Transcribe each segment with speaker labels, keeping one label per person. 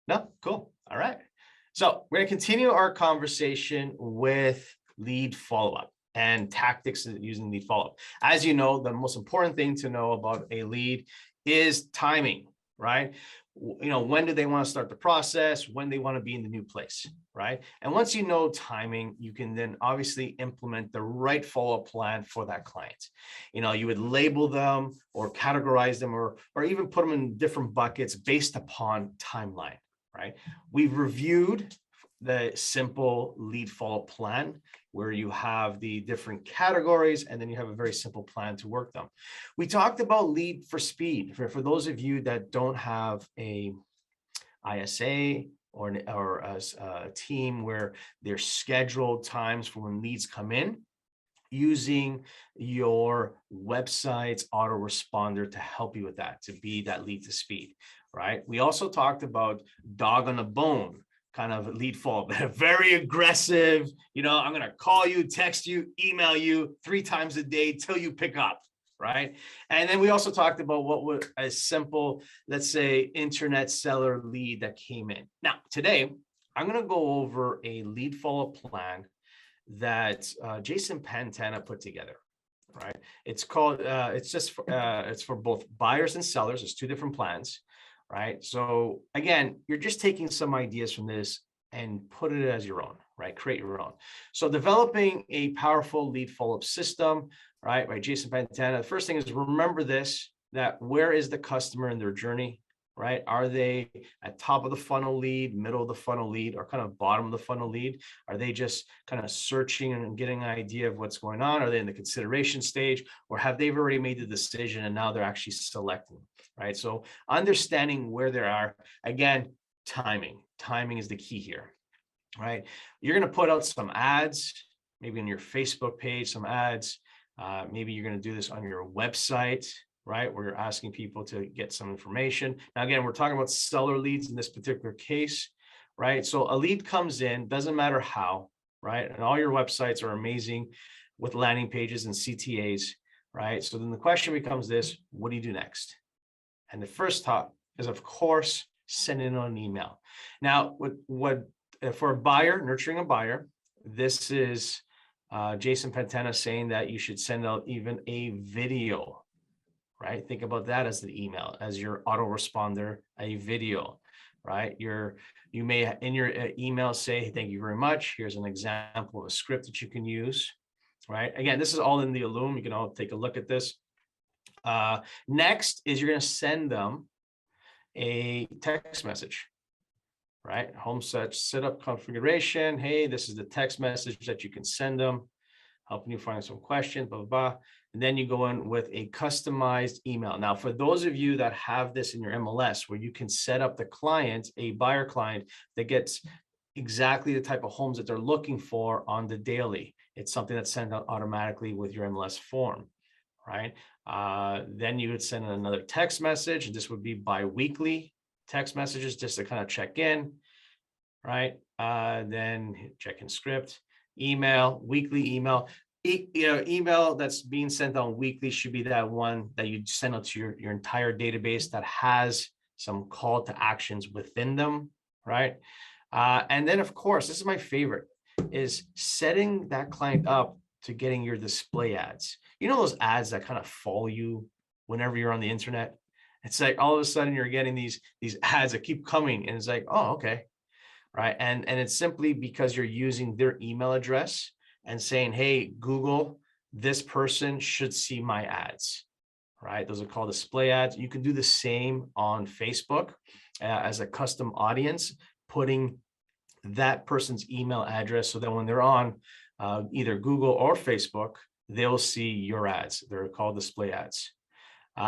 Speaker 1: No? Cool. All right. So we're going to continue our conversation with lead follow-up and tactics using lead follow-up. As you know, the most important thing to know about a lead is timing, right? When do they want to start the process, when they want to be in the new place, right? And once you know timing, you can then obviously implement the right follow-up plan for that client. You would label them or categorize them or even put them in different buckets based upon timeline, right? We've reviewed the simple lead follow-up plan where you have the different categories and then you have a very simple plan to work them. We talked about lead for speed. For those of you that don't have a ISA or a team where there's scheduled times for when leads come in, using your website's autoresponder to help you with that, to be that lead to speed, right? We also talked about dog on a bone kind of lead follow-up, very aggressive, I'm going to call you, text you, email you 3 times a day till you pick up, right? And then we also talked about what was a simple, let's say, internet seller lead that came in. Now, today, I'm going to go over a lead follow-up plan that Jason Pantana put together, right? It's called, it's for both buyers and sellers. There's 2 different plans, right? So again, you're just taking some ideas from this and put it as your own, right? Create your own. So developing a powerful lead follow-up system, right? By Jason Pantana. The first thing is remember this, that where is the customer in their journey, right? Are they at top of the funnel lead, middle of the funnel lead, or kind of bottom of the funnel lead? Are they just kind of searching and getting an idea of what's going on? Are they in the consideration stage, or have they already made the decision and now they're actually selecting, right? So understanding where they are, again, timing is the key here, right? You're going to put out some ads, maybe on your Facebook page, some ads. Maybe you're going to do this on your website, right? Where you're asking people to get some information. Now, again, we're talking about seller leads in this particular case, right? So a lead comes in, doesn't matter how, right? And all your websites are amazing with landing pages and CTAs, right? So then the question becomes this: what do you do next? And the first thought is, of course, send in an email. Now, for a buyer, nurturing a buyer, this is Jason Pantana saying that you should send out even a video, right? Think about that as the email, as your autoresponder, a video, right? You may in your email say, hey, thank you very much. Here's an example of a script that you can use, right? Again, this is all in the Loom. You can all take a look at this. Next is you're going to send them a text message, right? Home setup configuration. Hey, this is the text message that you can send them, helping you find some questions, blah, blah, blah. And then you go in with a customized email. Now, for those of you that have this in your MLS, where you can set up the client, a buyer client that gets exactly the type of homes that they're looking for on the daily. It's something that's sent out automatically with your MLS form, right? Then you would send another text message. This would be bi-weekly text messages just to kind of check in, right? Then check in script, email, weekly email. Email that's being sent on weekly should be that one that you send out to your entire database that has some call to actions within them, right? And then, of course, this is my favorite, is setting that client up to getting your display ads. You know those ads that kind of follow you whenever you're on the internet? It's like all of a sudden you're getting these ads that keep coming, and it's like, oh, okay, right? And it's simply because you're using their email address and saying, hey, Google, this person should see my ads, right? Those are called display ads. You can do the same on Facebook as a custom audience, putting that person's email address so that when they're on either Google or Facebook, they'll see your ads. They're called display ads.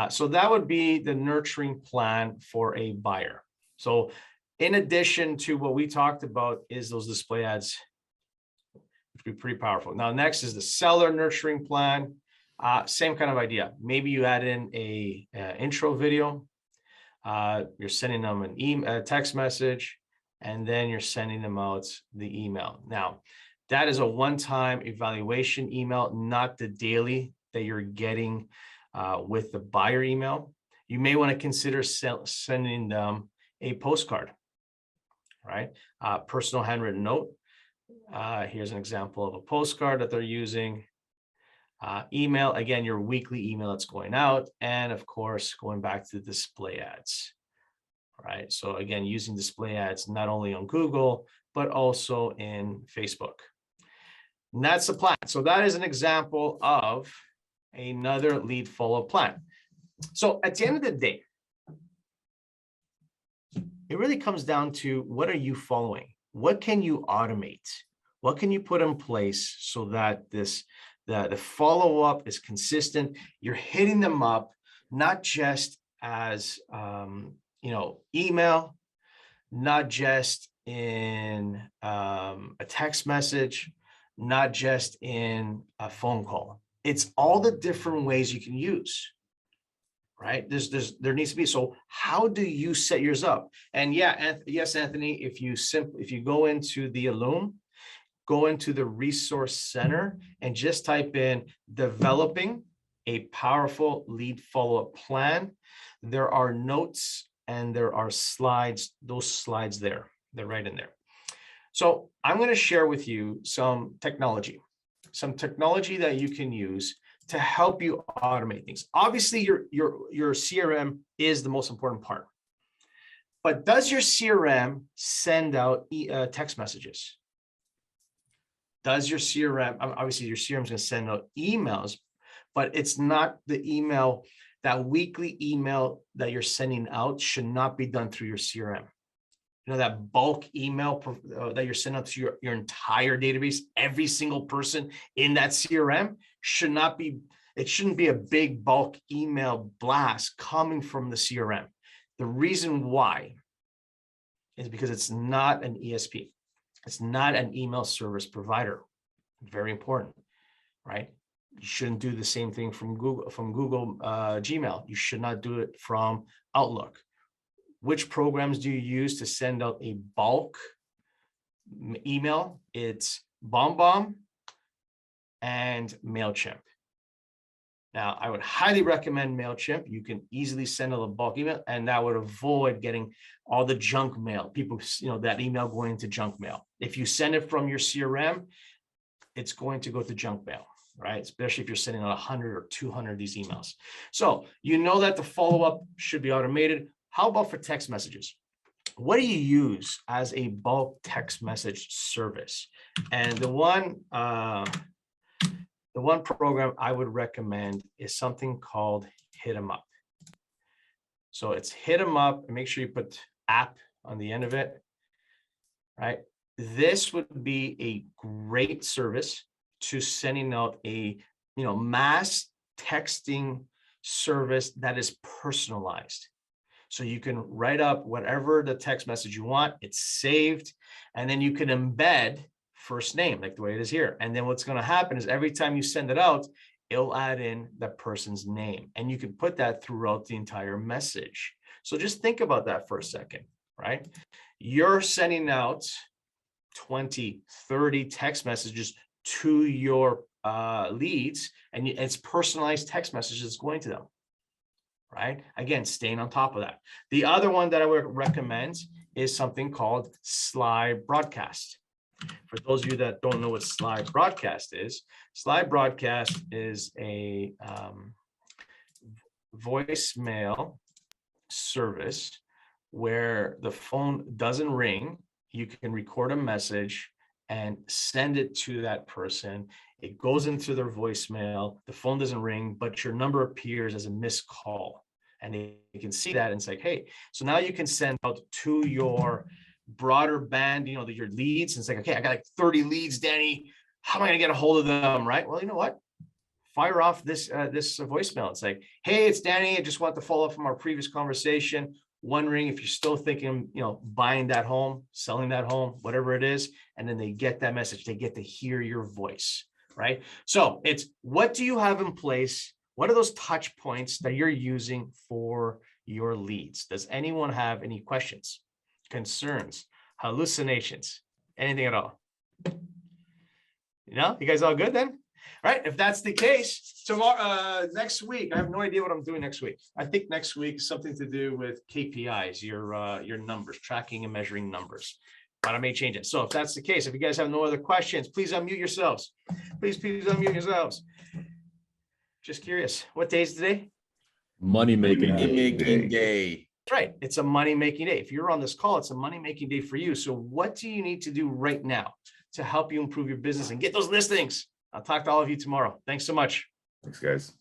Speaker 1: So that would be the nurturing plan for a buyer. So in addition to what we talked about is those display ads, which would be pretty powerful. Now, next is the seller nurturing plan. Same kind of idea. Maybe you add in a intro video. You're sending them a text message, and then you're sending them out the email. Now, that is a one-time evaluation email, not the daily that you're getting with the buyer email. You may want to consider sending them a postcard, right? Personal handwritten note. Here's an example of a postcard that they're using. Email, again, your weekly email that's going out. And of course, going back to display ads, right? So again, using display ads, not only on Google, but also in Facebook. And that's the plan. So that is an example of another lead follow-up plan. So at the end of the day, it really comes down to, what are you following? What can you automate? What can you put in place so that the follow-up is consistent? You're hitting them up, not just as email, not just in a text message, not just in a phone call. It's all the different ways you can use, right? There needs to be. So how do you set yours up? And yes, Anthony, if you go into the Loom, go into the resource center and just type in developing a powerful lead follow-up plan, there are notes and there are slides. Those slides there, they're right in there. So I'm going to share with you some technology that you can use to help you automate things. Obviously, your CRM is the most important part. But does your CRM send out text messages? Does your CRM, obviously your CRM is going to send out emails, but it's not the email, that weekly email that you're sending out should not be done through your CRM. You know, that bulk email that you're sending out to your entire database, every single person in that CRM shouldn't be a big bulk email blast coming from the CRM. The reason why is because it's not an ESP. It's not an email service provider. Very important, right? You shouldn't do the same thing from Google Gmail. You should not do it from Outlook. Which programs do you use to send out a bulk email? It's BombBomb and MailChimp. Now, I would highly recommend MailChimp. You can easily send out a bulk email, and that would avoid getting all the junk mail. People, that email going into junk mail. If you send it from your CRM, it's going to go to junk mail, right? Especially if you're sending out 100 or 200 of these emails. So you know that the follow-up should be automated. How about for text messages? What do you use as a bulk text message service? And the one program I would recommend is something called Hit 'em Up. So it's Hit 'em Up, and make sure you put app on the end of it, right? This would be a great service to sending out a mass texting service that is personalized. So you can write up whatever the text message you want, it's saved, and then you can embed first name, like the way it is here. And then what's going to happen is every time you send it out, it'll add in that person's name, and you can put that throughout the entire message. So just think about that for a second, right? You're sending out 20, 30 text messages to your leads, and it's personalized text messages going to them, right? Again, staying on top of that. The other one that I would recommend is something called Sly Broadcast. For those of you that don't know what Sly Broadcast is a voicemail service where the phone doesn't ring. You can record a message and send it to that person. It goes into their voicemail. The phone doesn't ring, but your number appears as a missed call. And they can see that and say, hey, so now you can send out to your broader band, your leads. And it's like, okay, I got like 30 leads, Danny. How am I going to get a hold of them? Right? Well, you know what? Fire off this voicemail. It's like, hey, it's Danny. I just want to follow up from our previous conversation. Wondering if you're still thinking, buying that home, selling that home, whatever it is. And then they get that message. They get to hear your voice, right? So it's, what do you have in place? What are those touch points that you're using for your leads? Does anyone have any questions, concerns, hallucinations, anything at all? You guys all good then? All right, if that's the case, tomorrow, next week, I have no idea what I'm doing next week. I think next week is something to do with KPIs, your numbers, tracking and measuring numbers. But I may change it. So if that's the case, if you guys have no other questions, please unmute yourselves. Please unmute yourselves. Just curious, what day is today?
Speaker 2: Money-making
Speaker 3: Day.
Speaker 1: That's right. It's a money-making day. If you're on this call, it's a money-making day for you. So what do you need to do right now to help you improve your business and get those listings? I'll talk to all of you tomorrow. Thanks so much.
Speaker 3: Thanks, guys.